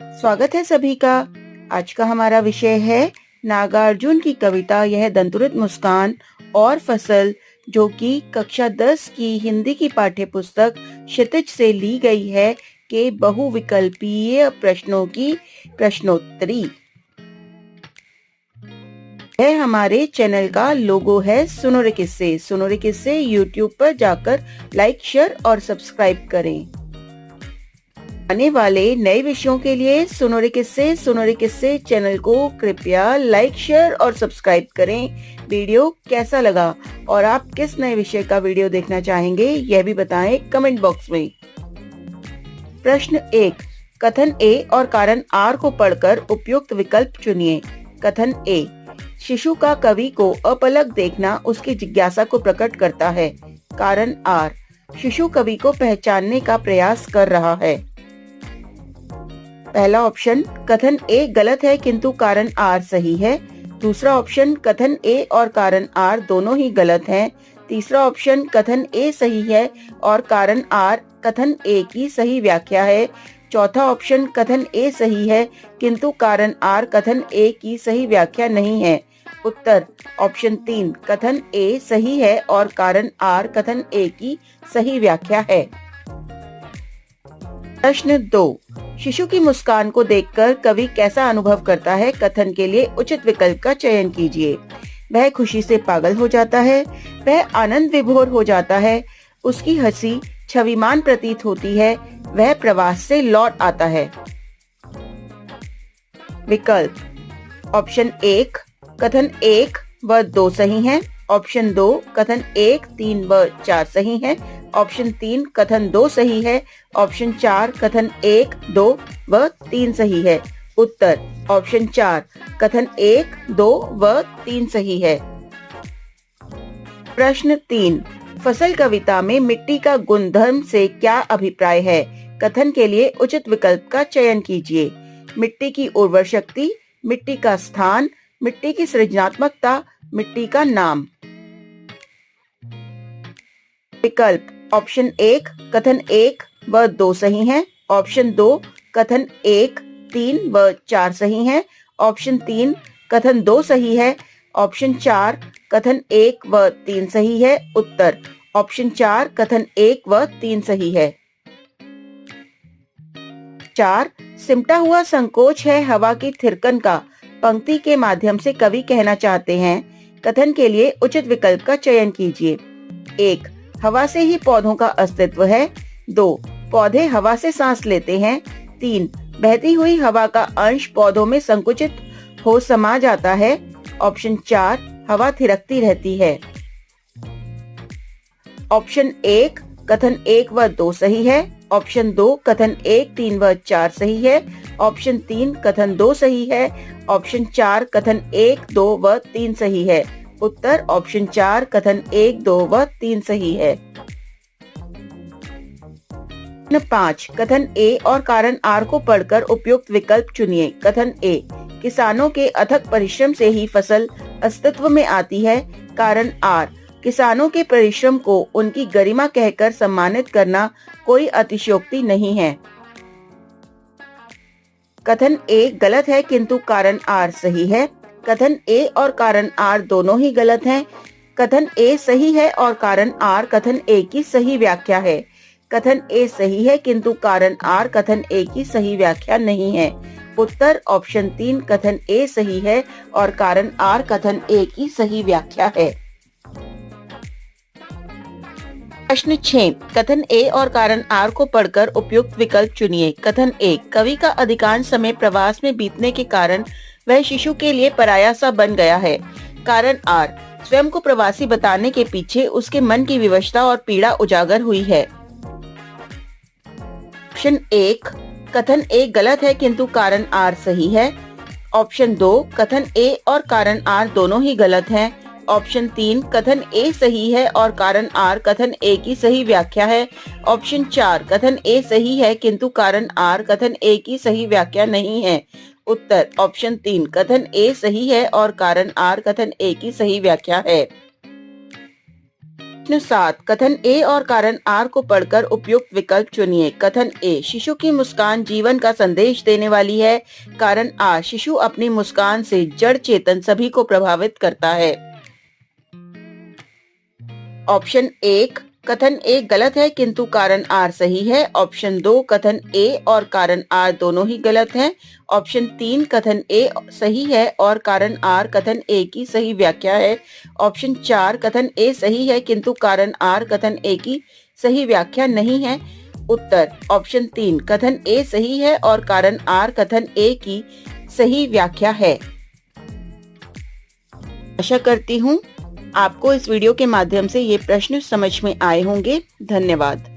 स्वागत है सभी का। आज का हमारा विषय है नागार्जुन की कविता यह दंतुरित मुस्कान और फसल, जो कि कक्षा 10 की हिंदी की पाठ्य पुस्तक क्षितिज से ली गई है के बहुविकल्पीय प्रश्नों की प्रश्नोत्तरी। यह हमारे चैनल का लोगो है सुनो रे किस्से। सुनो रे किस्से यूट्यूब पर जाकर लाइक, शेयर और सब्सक्राइब करें। आने वाले नए विषयों के लिए सुनो रे किस्से चैनल को कृपया लाइक, शेयर और सब्सक्राइब करें। वीडियो कैसा लगा और आप किस नए विषय का वीडियो देखना चाहेंगे यह भी बताएं कमेंट बॉक्स में। प्रश्न 1, कथन ए और कारण आर को पढ़कर उपयुक्त विकल्प चुनिए। कथन ए, शिशु का कवि को अपलक देखना उसकी जिज्ञासा को प्रकट करता है। कारण आर, शिशु कवि को पहचानने का प्रयास कर रहा है। पहला ऑप्शन कथन ए गलत है किंतु कारण आर सही है। दूसरा ऑप्शन कथन ए और कारण आर दोनों ही गलत हैं। तीसरा ऑप्शन कथन ए सही है और कारण आर कथन ए की सही व्याख्या है। चौथा ऑप्शन कथन ए सही है किंतु कारण आर कथन ए की सही व्याख्या नहीं है। उत्तर ऑप्शन 3, कथन ए सही है और कारण आर कथन ए की सही व्याख्या है। प्रश्न 2, शिशु की मुस्कान को देखकर कवि कैसा अनुभव करता है? कथन के लिए उचित विकल्प का चयन कीजिए। वह खुशी से पागल हो जाता है, वह आनंद विभोर हो जाता है, उसकी हंसी छविमान प्रतीत होती है, वह प्रवास से लौट आता है। विकल्प ऑप्शन 1, कथन 1 व 2 सही हैं। ऑप्शन 2, कथन 1, 3 व 4 सही हैं। ऑप्शन 3, कथन 2 सही है। ऑप्शन 4, कथन 1, 2 व 3 सही है। उत्तर ऑप्शन 4, कथन 1, 2 व 3 सही है। प्रश्न 3, फसल कविता में मिट्टी का गुणधर्म से क्या अभिप्राय है? कथन के लिए उचित विकल्प का चयन कीजिए। मिट्टी की उर्वर शक्ति, मिट्टी का स्थान, मिट्टी की सृजनात्मकता, मिट्टी का नाम। विकल्प ऑप्शन 1, कथन 1 व 2 सही हैं। ऑप्शन 2, कथन 1, 3 व 4 सही हैं। ऑप्शन 3, कथन 2 सही है। ऑप्शन 4, कथन 1 व 3 सही है। उत्तर ऑप्शन 4, कथन 1 व 3 सही है। 4, सिमटा हुआ संकोच है हवा की थिरकन का, पंक्ति के माध्यम से कवि कहना चाहते हैं। कथन के लिए उचित विकल्प का चयन कीजिए। 1, हवा से ही पौधों का अस्तित्व है। 2, पौधे हवा से सांस लेते हैं। 3, बहती हुई हवा का अंश पौधों में संकुचित हो समा जाता है। ऑप्शन 4, हवा थिरकती रहती है। ऑप्शन 1, कथन 1 व 2 सही है। ऑप्शन 2, कथन 1, 3 व 4 सही है। ऑप्शन 3, कथन 2 सही है। ऑप्शन 4, कथन 1, 2 व 3 सही है। उत्तर ऑप्शन 4, कथन 1, 2 व 3 सही है। 5, कथन ए और कारण आर को पढ़कर उपयुक्त विकल्प चुनिए। कथन ए, किसानों के अथक परिश्रम से ही फसल अस्तित्व में आती है। कारण आर, किसानों के परिश्रम को उनकी गरिमा कहकर सम्मानित करना कोई अतिशयोक्ति नहीं है। कथन ए गलत है किंतु कारण आर सही है। कथन ए और कारण आर दोनों ही गलत हैं। कथन ए सही है और कारण आर कथन ए की सही व्याख्या है। कथन ए सही है किंतु कारण आर कथन ए की सही व्याख्या नहीं है। उत्तर ऑप्शन 3, कथन ए सही है और कारण आर कथन ए की सही व्याख्या है। प्रश्न 6, कथन ए और कारण आर को पढ़कर उपयुक्त विकल्प चुनिए। कथन ए, कवि का अधिकांश समय प्रवास में बीतने के कारण वह शिशु के लिए पराया सा बन गया है। कारण आर, स्वयं को प्रवासी बताने के पीछे उसके मन की विवशता और पीड़ा उजागर हुई है। ऑप्शन 1, कथन ए गलत है किंतु कारण आर सही है। ऑप्शन 2, कथन ए और कारण आर दोनों ही गलत हैं। ऑप्शन 3, कथन ए सही है और कारण आर कथन ए की सही व्याख्या है। ऑप्शन 4, कथन ए सही है किंतु कारण आर कथन ए की सही व्याख्या नहीं है। उत्तर ऑप्शन 3, कथन ए सही है और कारण आर कथन ए की सही व्याख्या है। प्रश्न 7, कथन ए और कारण आर को पढ़कर उपयुक्त विकल्प चुनिए। कथन ए, शिशु की मुस्कान जीवन का संदेश देने वाली है। कारण आर, शिशु अपनी मुस्कान से जड़ चेतन सभी को प्रभावित करता है। ऑप्शन 1, कथन ए गलत है किंतु कारण आर सही है। ऑप्शन 2, कथन ए और कारण आर दोनों ही गलत हैं। ऑप्शन 3, कथन ए सही है और कारण आर कथन ए की सही व्याख्या है। ऑप्शन 4, कथन ए सही है किंतु कारण आर कथन ए की सही व्याख्या नहीं है। उत्तर ऑप्शन 3, कथन ए सही है और कारण आर कथन ए की सही व्याख्या है। आशा करती हूँ आपको इस वीडियो के माध्यम से ये प्रश्न समझ में आए होंगे। धन्यवाद।